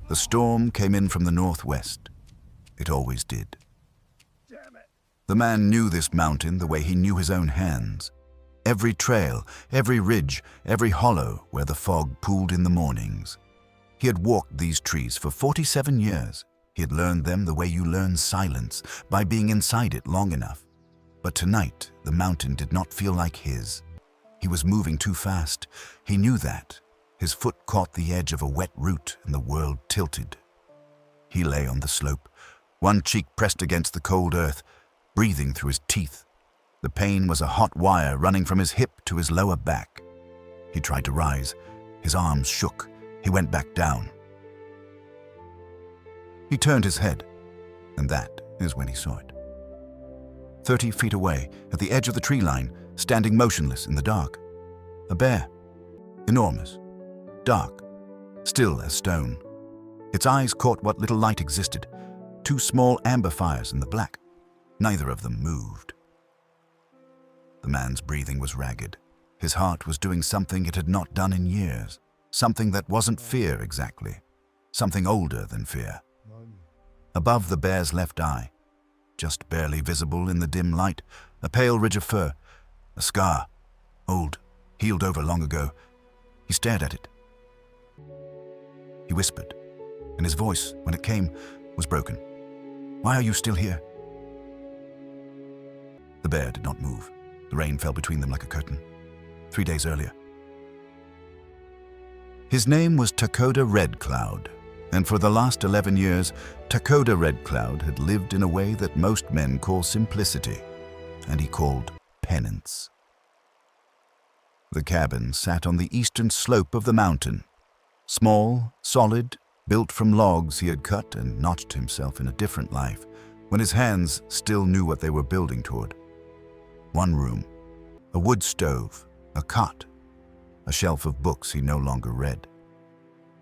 The storm came in from the northwest. It always did. The man knew this mountain the way he knew his own hands. Every trail, every ridge, every hollow where the fog pooled in the mornings. He had walked these trees for 47 years. He had learned them the way you learn silence, by being inside it long enough. But tonight, the mountain did not feel like his. He was moving too fast. He knew that. His foot caught the edge of a wet root and the world tilted. He lay on the slope, one cheek pressed against the cold earth, breathing through his teeth. The pain was a hot wire running from his hip to his lower back. He tried to rise. His arms shook. He went back down. He turned his head, and that is when he saw it. 30 feet away, at the edge of the tree line, standing motionless in the dark. A bear. Enormous. Dark. Still as stone. Its eyes caught what little light existed. 2 small amber fires in the black. Neither of them moved. The man's breathing was ragged. His heart was doing something it had not done in years. Something that wasn't fear exactly. Something older than fear. Above the bear's left eye, just barely visible in the dim light, a pale ridge of fur. A scar. Old. Healed over long ago. He stared at it. He whispered, and his voice, when it came, was broken. "Why are you still here?" The bear did not move. The rain fell between them like a curtain. 3 days earlier. His name was Takoda Red Cloud, and for the last 11 years, Takoda Red Cloud had lived in a way that most men call simplicity, and he called penance. The cabin sat on the eastern slope of the mountain. Small, solid, built from logs he had cut and notched himself in a different life, when his hands still knew what they were building toward. 1 room, a wood stove, a cot, a shelf of books he no longer read,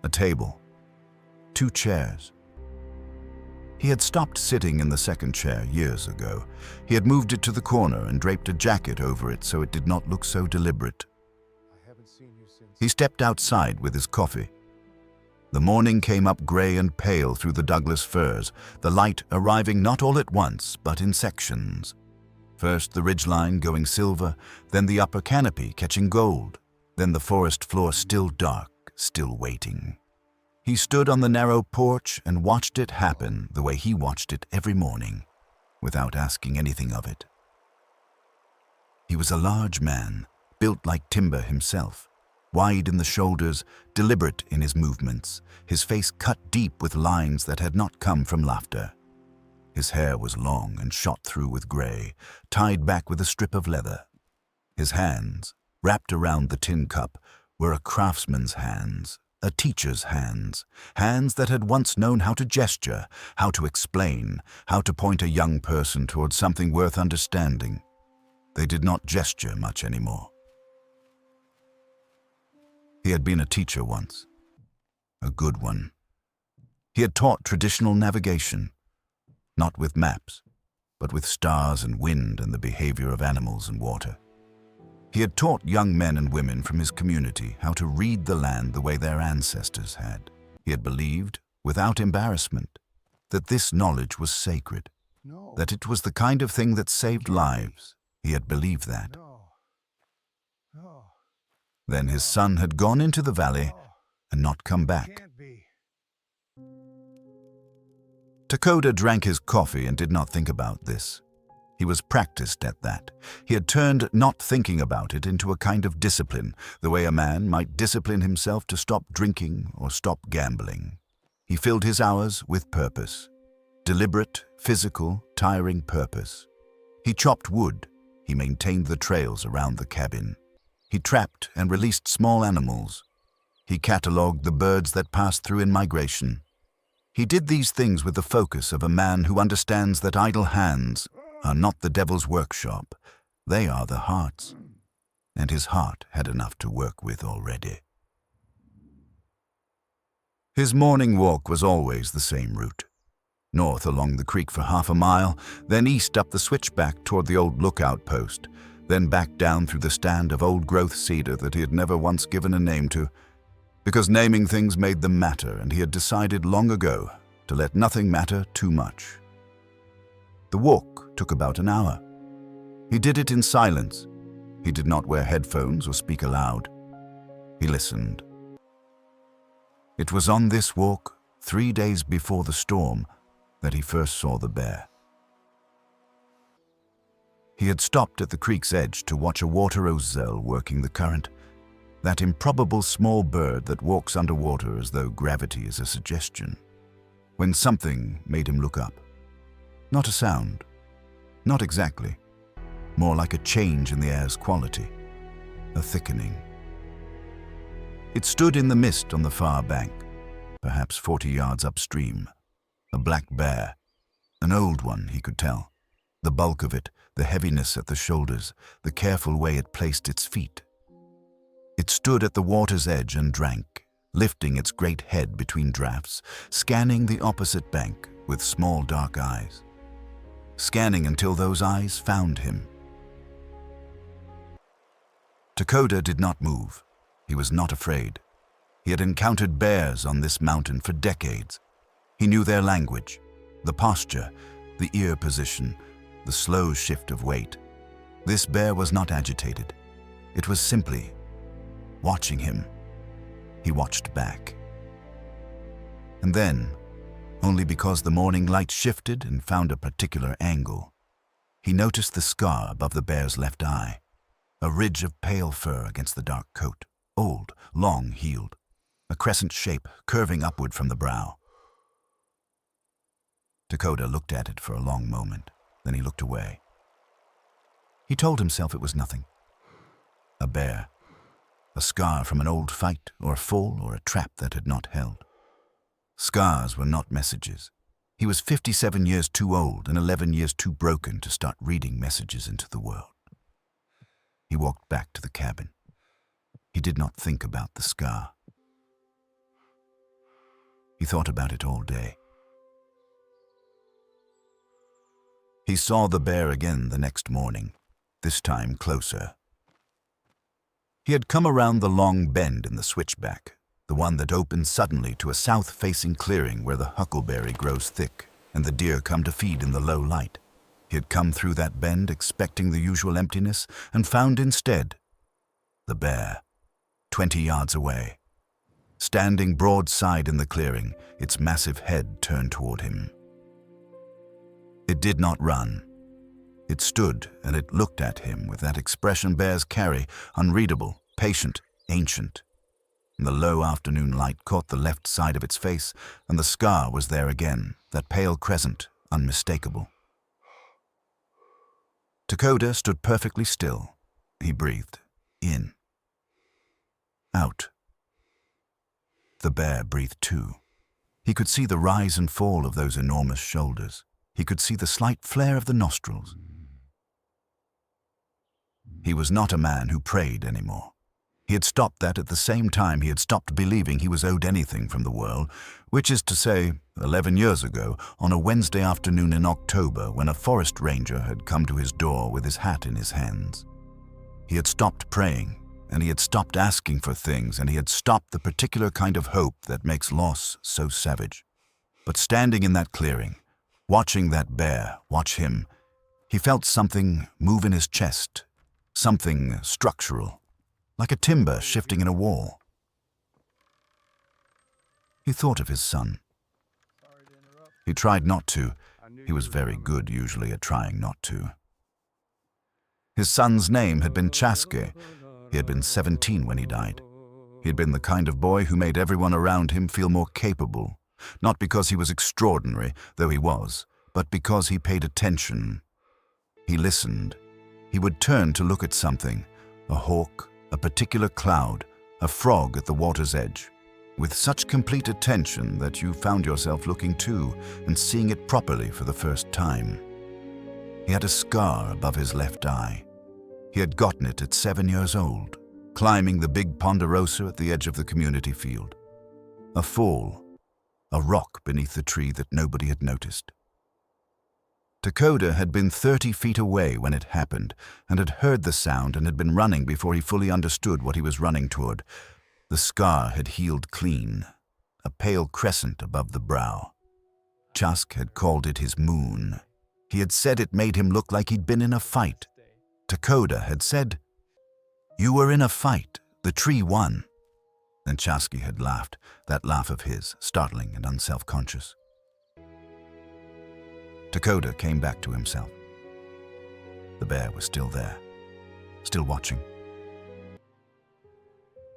a table, 2 chairs. He had stopped sitting in the second chair years ago. He had moved it to the corner and draped a jacket over it so it did not look so deliberate. He stepped outside with his coffee. The morning came up gray and pale through the Douglas firs, the light arriving not all at once, but in sections. First the ridgeline going silver, then the upper canopy catching gold, then the forest floor still dark, still waiting. He stood on the narrow porch and watched it happen the way he watched it every morning, without asking anything of it. He was a large man, built like timber himself, wide in the shoulders, deliberate in his movements, his face cut deep with lines that had not come from laughter. His hair was long and shot through with gray, tied back with a strip of leather. His hands, wrapped around the tin cup, were a craftsman's hands, a teacher's hands, hands that had once known how to gesture, how to explain, how to point a young person towards something worth understanding. They did not gesture much anymore. He had been a teacher once, a good one. He had taught traditional navigation, not with maps, but with stars and wind and the behavior of animals and water. He had taught young men and women from his community how to read the land the way their ancestors had. He had believed, without embarrassment, that this knowledge was sacred, that it was the kind of thing that saved lives. He had believed that. Then his son had gone into the valley and not come back. Takoda drank his coffee and did not think about this. He was practiced at that. He had turned not thinking about it into a kind of discipline, the way a man might discipline himself to stop drinking or stop gambling. He filled his hours with purpose. Deliberate, physical, tiring purpose. He chopped wood. He maintained the trails around the cabin. He trapped and released small animals. He catalogued the birds that passed through in migration. He did these things with the focus of a man who understands that idle hands are not the devil's workshop. They are the heart's. And his heart had enough to work with already. His morning walk was always the same route. North along the creek for half a mile, then east up the switchback toward the old lookout post, then back down through the stand of old-growth cedar that he had never once given a name to. because naming things made them matter, and he had decided long ago to let nothing matter too much. The walk took about an hour. He did it in silence. He did not wear headphones or speak aloud. He listened. It was on this walk, 3 days before the storm, that he first saw the bear. He had stopped at the creek's edge to watch a water ozell working the current, that improbable small bird that walks underwater as though gravity is a suggestion, when something made him look up. Not a sound, not exactly, more like a change in the air's quality, a thickening. It stood in the mist on the far bank, perhaps 40 yards upstream, a black bear, an old one, he could tell, the bulk of it, the heaviness at the shoulders, the careful way it placed its feet. It stood at the water's edge and drank, lifting its great head between draughts, scanning the opposite bank with small dark eyes, scanning until those eyes found him. Takoda did not move. He was not afraid. He had encountered bears on this mountain for decades. He knew their language, the posture, the ear position, the slow shift of weight. This bear was not agitated. It was simply watching him. He watched back. And then, only because the morning light shifted and found a particular angle, he noticed the scar above the bear's left eye, a ridge of pale fur against the dark coat, old, long-heeled, a crescent shape curving upward from the brow. Takoda looked at it for a long moment, then he looked away. He told himself it was nothing. A bear. A scar from an old fight, or a fall, or a trap that had not held. Scars were not messages. He was 57 years too old and 11 years too broken to start reading messages into the world. He walked back to the cabin. He did not think about the scar. He thought about it all day. He saw the bear again the next morning, this time closer. He had come around the long bend in the switchback, the one that opens suddenly to a south-facing clearing where the huckleberry grows thick and the deer come to feed in the low light. He had come through that bend expecting the usual emptiness and found instead the bear, 20 yards away, standing broadside in the clearing, its massive head turned toward him. It did not run. It stood and it looked at him with that expression bears carry, unreadable, patient, ancient. The low afternoon light caught the left side of its face, and the scar was there again, that pale crescent, unmistakable. Takoda stood perfectly still. He breathed. In. Out. The bear breathed too. He could see the rise and fall of those enormous shoulders. He could see the slight flare of the nostrils. He was not a man who prayed anymore. He had stopped that at the same time he had stopped believing he was owed anything from the world, which is to say, 11 years ago, on a Wednesday afternoon in October, when a forest ranger had come to his door with his hat in his hands. He had stopped praying, and he had stopped asking for things, and he had stopped the particular kind of hope that makes loss so savage. But standing in that clearing, watching that bear, watch him, he felt something move in his chest, something structural, like a timber shifting in a wall. He thought of his son. He tried not to. He was very good usually at trying not to. His son's name had been Chaske. He had been 17 when he died. He had been the kind of boy who made everyone around him feel more capable, not because he was extraordinary, though he was, but because he paid attention. He listened. He would turn to look at something, a hawk, a particular cloud, a frog at the water's edge, with such complete attention that you found yourself looking too and seeing it properly for the first time. He had a scar above his left eye. He had gotten it at 7 years old, climbing the big ponderosa at the edge of the community field. A fall, a rock beneath the tree that nobody had noticed. Takoda had been 30 feet away when it happened and had heard the sound and had been running before he fully understood what he was running toward. The scar had healed clean, a pale crescent above the brow. Chask had called it his moon. He had said it made him look like he'd been in a fight. Takoda had said, "You were in a fight. The tree won." Then Chasky had laughed, that laugh of his, startling and unself-conscious. Takoda came back to himself. The bear was still there, still watching.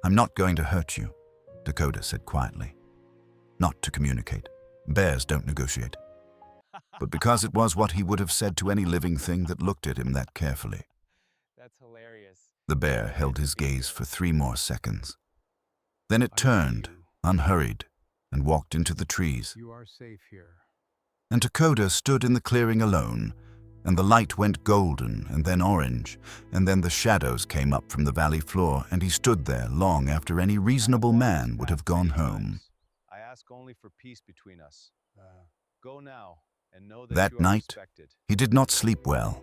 "I'm not going to hurt you," Takoda said quietly. Not to communicate. Bears don't negotiate. But because it was what he would have said to any living thing that looked at him that carefully. That's hilarious. The bear held his gaze for 3 more seconds. Then it turned, unhurried, and walked into the trees. You are safe here. And Takoda stood in the clearing alone, and the light went golden and then orange, and then the shadows came up from the valley floor, and he stood there long after any reasonable man would have gone home. I ask only for peace between us. Go now and know that That you are night, respected. he did not sleep well.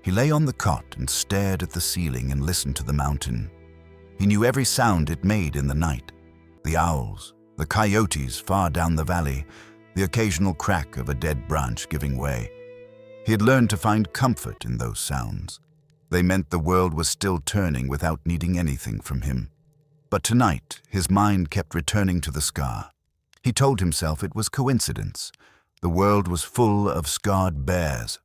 He lay on the cot and stared at the ceiling and listened to the mountain. He knew every sound it made in the night. The owls, the coyotes far down the valley, the occasional crack of a dead branch giving way. He had learned to find comfort in those sounds. They meant the world was still turning without needing anything from him. But tonight, his mind kept returning to the scar. He told himself it was coincidence. The world was full of scarred bears.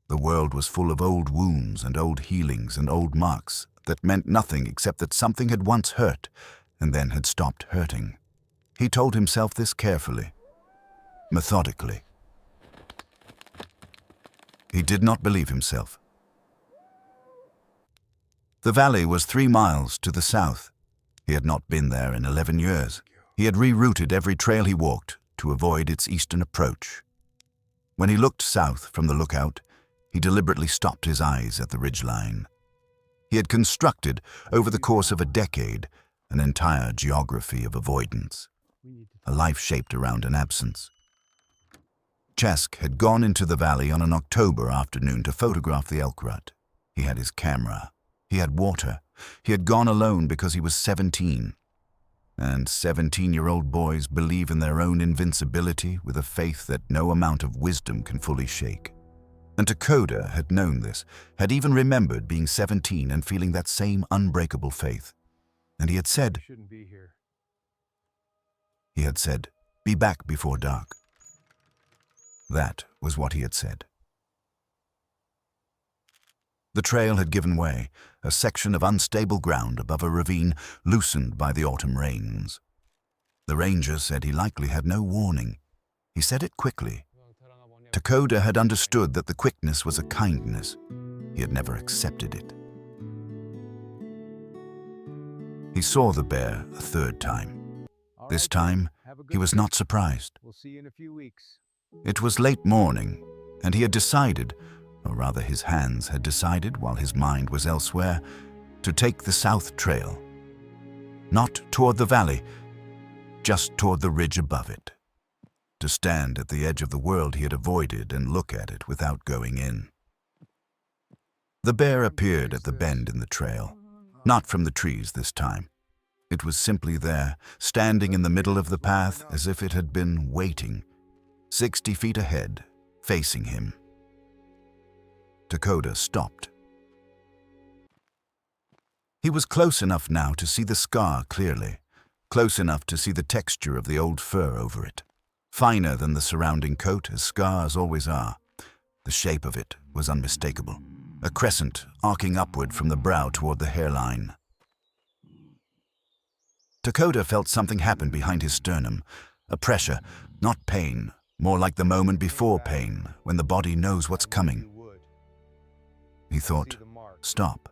The world was full of old wounds and old healings and old marks that meant nothing except that something had once hurt and then had stopped hurting. He told himself this carefully, methodically. He did not believe himself. The valley was 3 miles to the south. He had not been there in 11 years. He had rerouted every trail he walked to avoid its eastern approach. When he looked south from the lookout, he deliberately stopped his eyes at the ridgeline. He had constructed, over the course of a decade, an entire geography of avoidance, a life shaped around an absence. Chask had gone into the valley on an October afternoon to photograph the elk rut. He had his camera. He had water. He had gone alone because he was 17. And 17-year-old boys believe in their own invincibility with a faith that no amount of wisdom can fully shake. And Takoda had known this, had even remembered being 17 and feeling that same unbreakable faith. And he had said, Shouldn't be here. "Be back before dark." That was what he had said. The trail had given way, a section of unstable ground above a ravine loosened by the autumn rains. The ranger said he likely had no warning. He said it quickly. Takoda had understood that the quickness was a kindness. He had never accepted it. He saw the bear a 3rd time. This time, he was not surprised. We'll see you in a few weeks. It was late morning, and he had decided, or rather his hands had decided while his mind was elsewhere, to take the south trail. Not toward the valley, just toward the ridge above it. To stand at the edge of the world he had avoided and look at it without going in. The bear appeared at the bend in the trail, not from the trees this time. It was simply there, standing in the middle of the path as if it had been waiting, 60 feet ahead, facing him. Takoda stopped. He was close enough now to see the scar clearly, close enough to see the texture of the old fur over it. Finer than the surrounding coat, as scars always are. The shape of it was unmistakable, a crescent arcing upward from the brow toward the hairline. Takoda felt something happen behind his sternum, a pressure, not pain, more like the moment before pain, when the body knows what's coming. He thought, stop.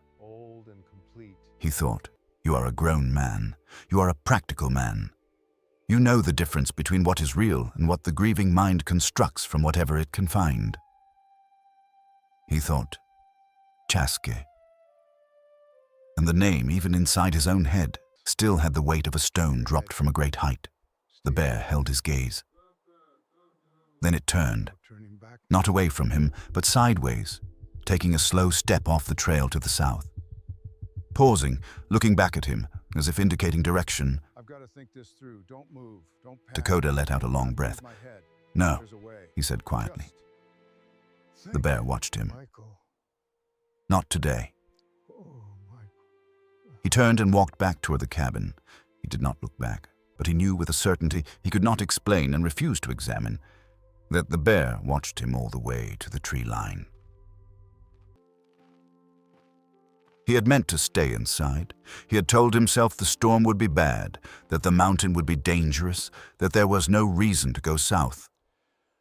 He thought, you are a grown man. You are a practical man. You know the difference between what is real and what the grieving mind constructs from whatever it can find. He thought, Chaske. And the name, even inside his own head, still had the weight of a stone dropped from a great height. The bear held his gaze. Then it turned, not away from him, but sideways, taking a slow step off the trail to the south. Pausing, looking back at him, as if indicating direction. I've got to think this through. Don't move. Don't panic. Dakota let out a long breath. My head. "No," There's a way. he said quietly. Just The bear watched him. Michael. "Not today." Oh, Michael. He turned and walked back toward the cabin. He did not look back, but he knew with a certainty he could not explain and refused to examine that the bear watched him all the way to the tree line. He had meant to stay inside. He had told himself the storm would be bad, that the mountain would be dangerous, that there was no reason to go south.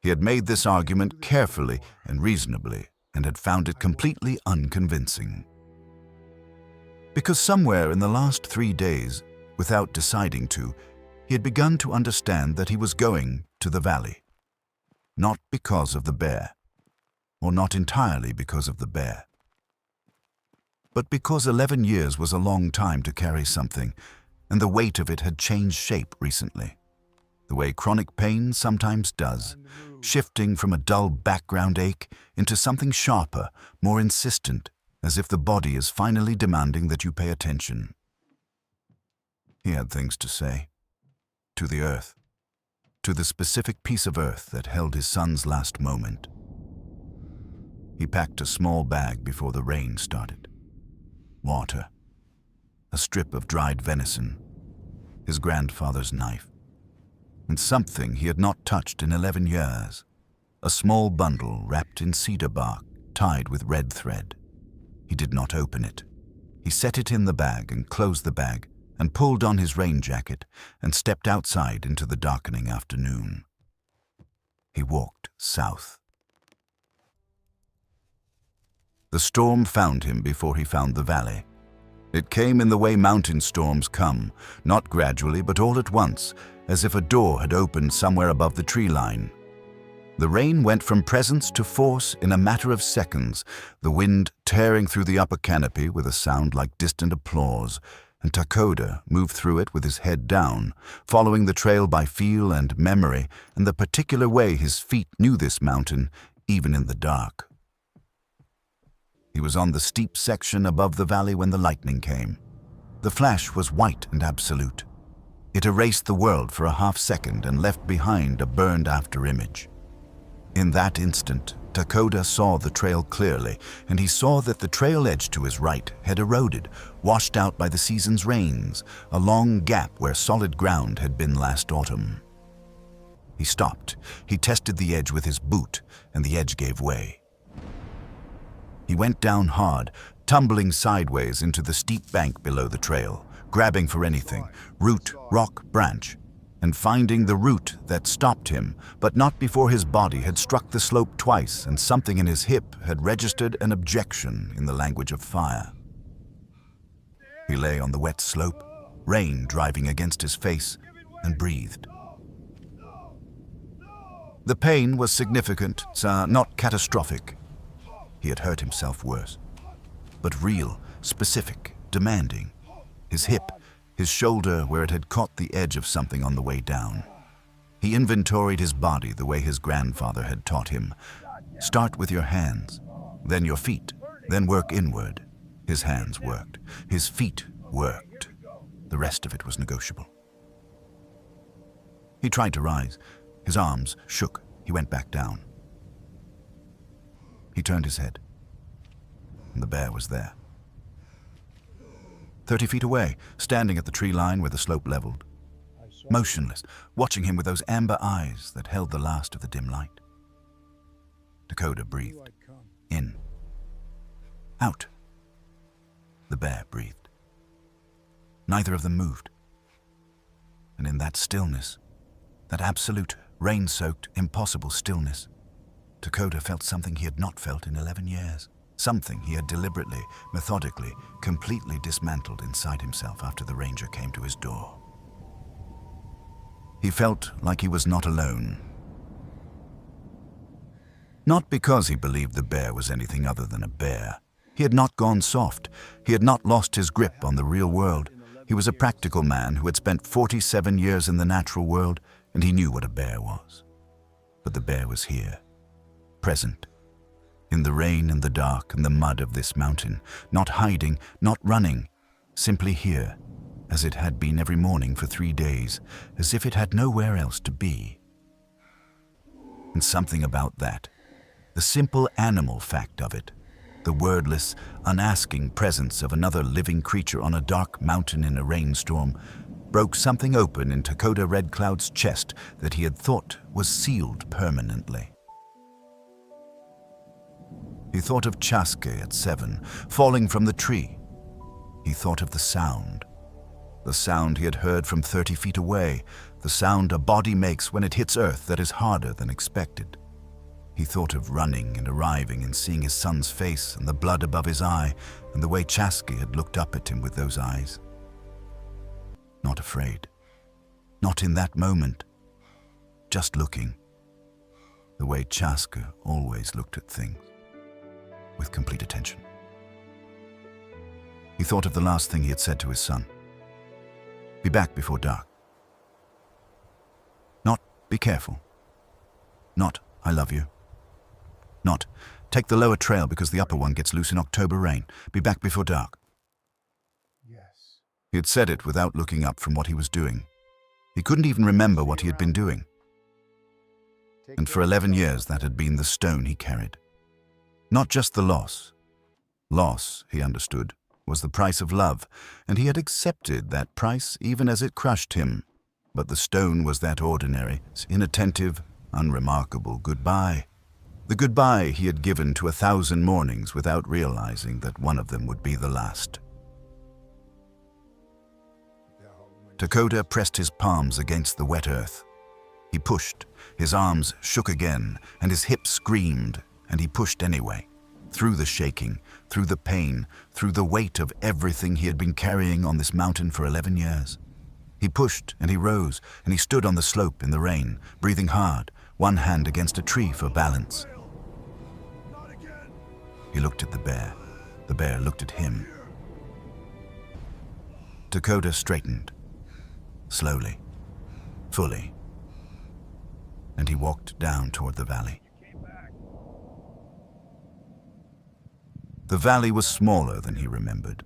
He had made this argument carefully and reasonably, and had found it completely unconvincing. Because somewhere in the last 3 days, without deciding to, he had begun to understand that he was going to the valley. Not because of the bear, or not entirely because of the bear, but because 11 years was a long time to carry something, and the weight of it had changed shape recently, the way chronic pain sometimes does, shifting from a dull background ache into something sharper, more insistent, as if the body is finally demanding that you pay attention. He had things to say. To the earth. To the specific piece of earth that held his son's last moment. He packed a small bag before the rain started. Water. A strip of dried venison. His grandfather's knife. And something he had not touched in 11 years. A small bundle wrapped in cedar bark, tied with red thread. He did not open it. He set it in the bag and closed the bag, and pulled on his rain jacket and stepped outside into the darkening afternoon. He walked south. The storm found him before he found the valley. It came in the way mountain storms come, not gradually but all at once, as if a door had opened somewhere above the tree line. The rain went from presence to force in a matter of seconds, the wind tearing through the upper canopy with a sound like distant applause, and Dakota moved through it with his head down, following the trail by feel and memory and the particular way his feet knew this mountain, even in the dark. He was on the steep section above the valley when the lightning came. The flash was white and absolute. It erased the world for a half-second and left behind a burned after-image. In that instant, Dakota saw the trail clearly, and he saw that the trail edge to his right had eroded, washed out by the season's rains, a long gap where solid ground had been last autumn. He stopped. He tested the edge with his boot, and the edge gave way. He went down hard, tumbling sideways into the steep bank below the trail, grabbing for anything, root, rock, branch, and finding the root that stopped him, but not before his body had struck the slope twice and something in his hip had registered an objection in the language of fire. He lay on the wet slope, rain driving against his face, and breathed. The pain was significant, not catastrophic. He had hurt himself worse, but real, specific, demanding. His hip, his shoulder where it had caught the edge of something on the way down. He inventoried his body the way his grandfather had taught him. Start with your hands, then your feet, then work inward. His hands worked. His feet worked. The rest of it was negotiable. He tried to rise. His arms shook. He went back down. He turned his head, and the bear was there. 30 feet away, standing at the tree line where the slope leveled. Motionless, watching him with those amber eyes that held the last of the dim light. Dakota breathed. In. Out. The bear breathed. Neither of them moved. And in that stillness, that absolute, rain-soaked, impossible stillness, Dakota felt something he had not felt in 11 years. Something he had deliberately, methodically, completely dismantled inside himself after the ranger came to his door. He felt like he was not alone. Not because he believed the bear was anything other than a bear. He had not gone soft. He had not lost his grip on the real world. He was a practical man who had spent 47 years in the natural world, and he knew what a bear was. But the bear was here, present, in the rain and the dark and the mud of this mountain, not hiding, not running, simply here, as it had been every morning for 3 days, as if it had nowhere else to be. And something about that, the simple animal fact of it, the wordless, unasking presence of another living creature on a dark mountain in a rainstorm, broke something open in Takoda Red Cloud's chest that he had thought was sealed permanently. He thought of Chasuke at 7, falling from the tree. He thought of the sound he had heard from 30 feet away, the sound a body makes when it hits earth that is harder than expected. He thought of running and arriving and seeing his son's face and the blood above his eye and the way Chasuke had looked up at him with those eyes. Not afraid. Not in that moment. Just looking. The way Chasuke always looked at things. With complete attention. He thought of the last thing he had said to his son. Be back before dark. Not, be careful. Not, I love you. Not, take the lower trail because the upper one gets loose in October rain. Be back before dark. Yes. He had said it without looking up from what he was doing. He couldn't even remember what he had been doing. And for 11 years that had been the stone he carried. Not just the loss. Loss, he understood, was the price of love, and he had accepted that price even as it crushed him. But the stone was that ordinary, inattentive, unremarkable goodbye. The goodbye he had given to 1,000 mornings without realizing that one of them would be the last. Takoda pressed his palms against the wet earth. He pushed, his arms shook again, and his hips screamed, and he pushed anyway. Through the shaking, through the pain, through the weight of everything he had been carrying on this mountain for 11 years. He pushed and he rose and he stood on the slope in the rain, breathing hard, one hand against a tree for balance. He looked at the bear looked at him. Takoda straightened, slowly, fully, and he walked down toward the valley. The valley was smaller than he remembered.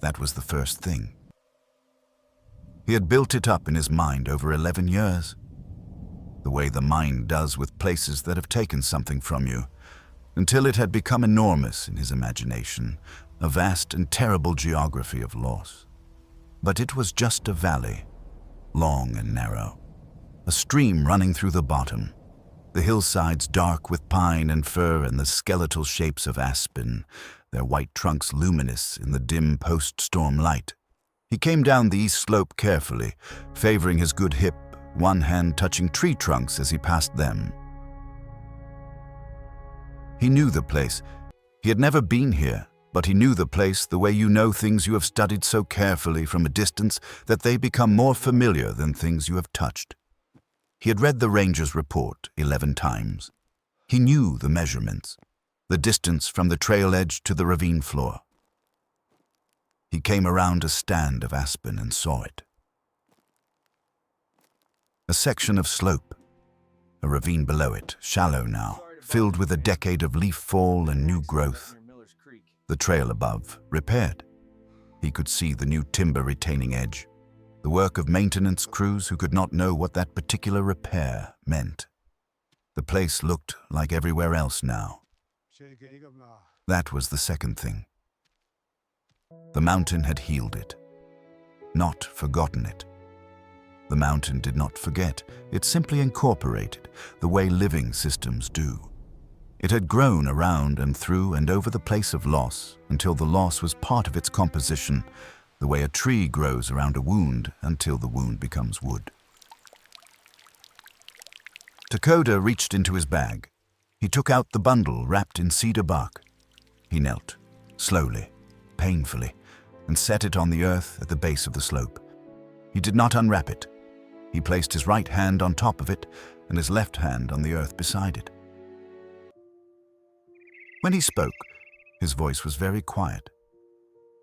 That was the first thing. He had built it up in his mind over 11 years. The way the mind does with places that have taken something from you, until it had become enormous in his imagination, a vast and terrible geography of loss. But it was just a valley, long and narrow, a stream running through the bottom, the hillsides dark with pine and fir and the skeletal shapes of aspen, their white trunks luminous in the dim post-storm light. He came down the east slope carefully, favoring his good hip, one hand touching tree trunks as he passed them. He knew the place. He had never been here, but he knew the place the way you know things you have studied so carefully from a distance that they become more familiar than things you have touched. He had read the ranger's report 11 times. He knew the measurements, the distance from the trail edge to the ravine floor. He came around a stand of aspen and saw it. A section of slope, a ravine below it, shallow now, filled with a decade of leaf fall and new growth. The trail above, repaired. He could see the new timber retaining edge, the work of maintenance crews who could not know what that particular repair meant. The place looked like everywhere else now. That was the second thing. The mountain had healed it, not forgotten it. The mountain did not forget, it simply incorporated, the way living systems do. It had grown around and through and over the place of loss until the loss was part of its composition, the way a tree grows around a wound until the wound becomes wood. Takoda reached into his bag. He took out the bundle wrapped in cedar bark. He knelt, slowly, painfully, and set it on the earth at the base of the slope. He did not unwrap it. He placed his right hand on top of it and his left hand on the earth beside it. When he spoke, his voice was very quiet.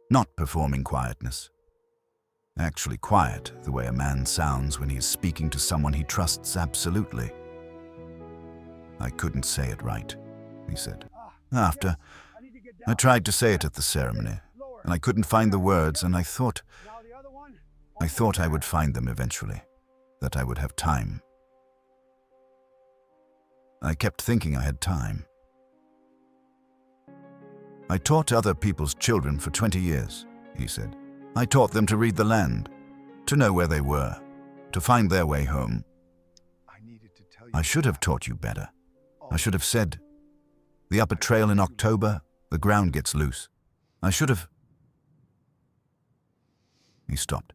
Not performing quietness. Actually quiet, the way a man sounds when he is speaking to someone he trusts absolutely. I couldn't say it right, he said. After, I tried to say it at the ceremony, and I couldn't find the words, and I thought, I thought I would find them eventually, that I would have time. I kept thinking I had time. I taught other people's children for 20 years, he said. I taught them to read the land, to know where they were, to find their way home. I should have taught you better. I should have said, the upper trail in October, the ground gets loose. I should have... He stopped.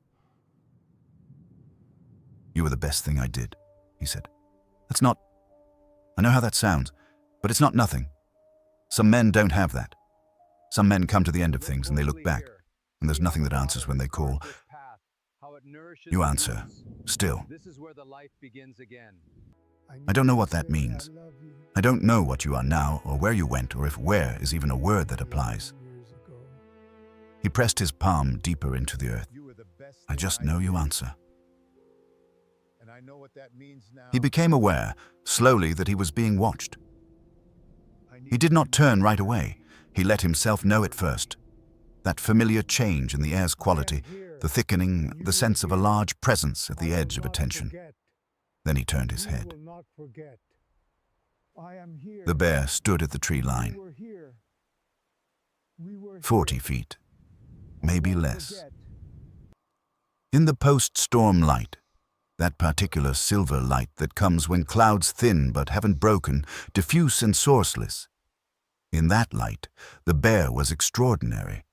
You were the best thing I did, he said. That's not... I know how that sounds, but it's not nothing. Some men don't have that. Some men come to the end of things and they look back, and there's nothing that answers when they call. You answer, still. I don't know what that means. I don't know what you are now, or where you went, or if where is even a word that applies. He pressed his palm deeper into the earth. I just know you answer. He became aware, slowly, that he was being watched. He did not turn right away. He let himself know it first. That familiar change in the air's quality, the thickening, the sense of a large presence at the edge of attention. Then he turned his head. The bear stood at the tree line. 40 feet, maybe less. In the post-storm light, that particular silver light that comes when clouds thin but haven't broken, diffuse and sourceless. In that light, the bear was extraordinary.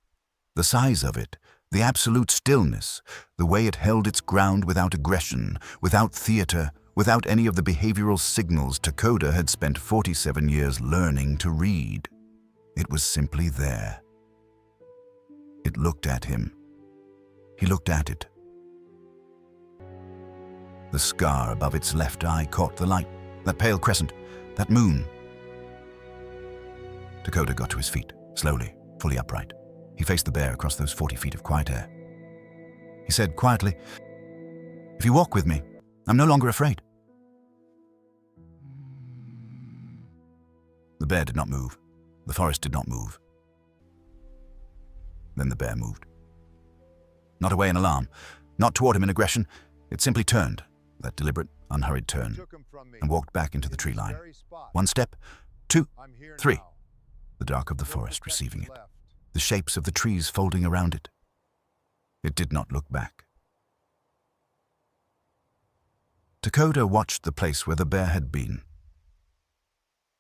The size of it, the absolute stillness, the way it held its ground without aggression, without theater, without any of the behavioral signals Takoda had spent 47 years learning to read. It was simply there. It looked at him. He looked at it. The scar above its left eye caught the light, that pale crescent, that moon. Takoda got to his feet, slowly, fully upright. He faced the bear across those 40 feet of quiet air. He said quietly, "If you walk with me, I'm no longer afraid." The bear did not move. The forest did not move. Then the bear moved. Not away in alarm, not toward him in aggression. It simply turned, that deliberate, unhurried turn, and walked back into the tree line. One step, two, three. The dark of the forest receiving it, the shapes of the trees folding around it. It did not look back. Takoda watched the place where the bear had been.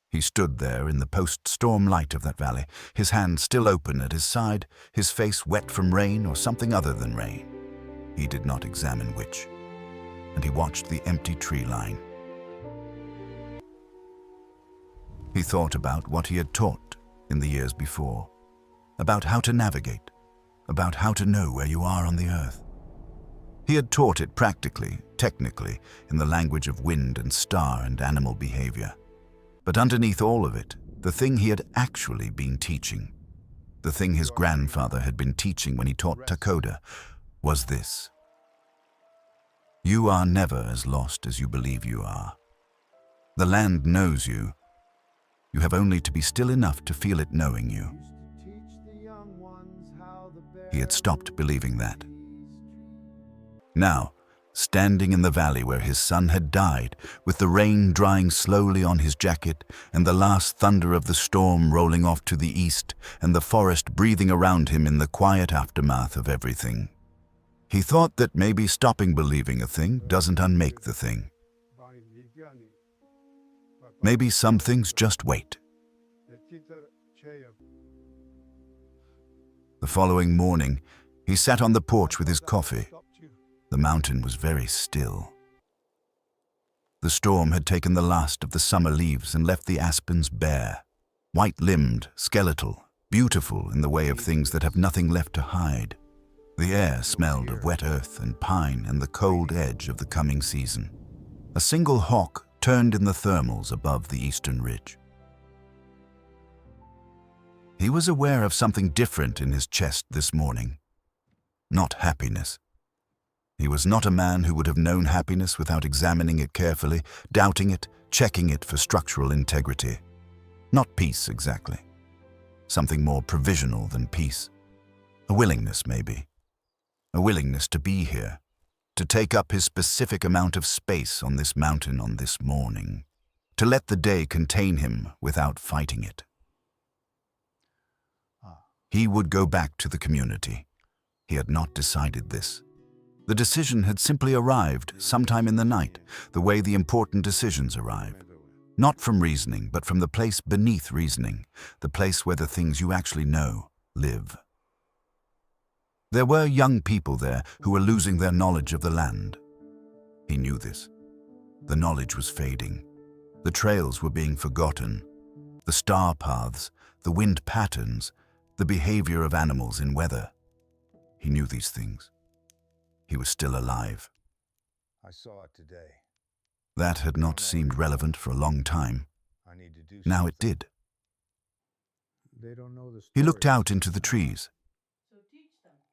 He stood there in the post-storm light of that valley, his hand still open at his side, his face wet from rain or something other than rain. He did not examine which, and he watched the empty tree line. He thought about what he had taught in the years before, about how to navigate, about how to know where you are on the earth. He had taught it practically, technically, in the language of wind and star and animal behavior. But underneath all of it, the thing he had actually been teaching, the thing his grandfather had been teaching when he taught Takoda, was this. You are never as lost as you believe you are. The land knows you. You have only to be still enough to feel it knowing you. He had stopped believing that. Now, standing in the valley where his son had died, with the rain drying slowly on his jacket and the last thunder of the storm rolling off to the east and the forest breathing around him in the quiet aftermath of everything, he thought that maybe stopping believing a thing doesn't unmake the thing. Maybe some things just wait. The following morning, he sat on the porch with his coffee. The mountain was very still. The storm had taken the last of the summer leaves and left the aspens bare, white-limbed, skeletal, beautiful in the way of things that have nothing left to hide. The air smelled of wet earth and pine and the cold edge of the coming season. A single hawk turned in the thermals above the eastern ridge. He was aware of something different in his chest this morning. Not happiness. He was not a man who would have known happiness without examining it carefully, doubting it, checking it for structural integrity. Not peace, exactly. Something more provisional than peace. A willingness, maybe. A willingness to be here, to take up his specific amount of space on this mountain on this morning, to let the day contain him without fighting it. He would go back to the community. He had not decided this. The decision had simply arrived sometime in the night, the way the important decisions arrive. Not from reasoning, but from the place beneath reasoning, the place where the things you actually know live. There were young people there who were losing their knowledge of the land. He knew this. The knowledge was fading. The trails were being forgotten. The star paths, the wind patterns, the behavior of animals in weather. He knew these things. He was still alive. I saw it today. That had not seemed relevant for a long time. I need to do Now it something. did. They don't know the story. He looked out into the trees.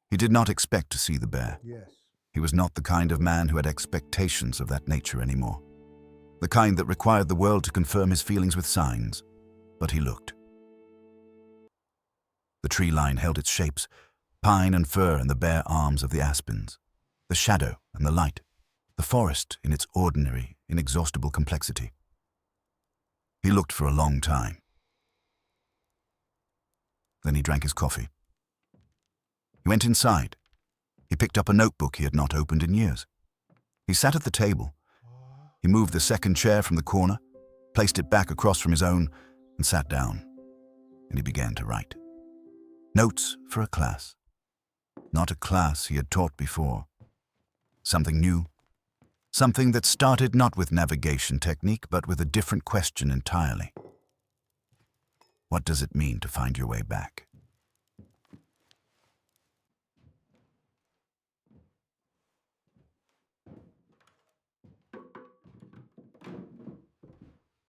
He did not expect to see the bear. Yes. He was not the kind of man who had expectations of that nature anymore. The kind that required the world to confirm his feelings with signs. But he looked. The tree line held its shapes, pine and fir in the bare arms of the aspens, the shadow and the light, the forest in its ordinary, inexhaustible complexity. He looked for a long time. Then he drank his coffee. He went inside. He picked up a notebook he had not opened in years. He sat at the table. He moved the second chair from the corner, placed it back across from his own, and sat down. And he began to write. Notes for a class. Not a class he had taught before. Something new. Something that started not with navigation technique, but with a different question entirely. What does it mean to find your way back?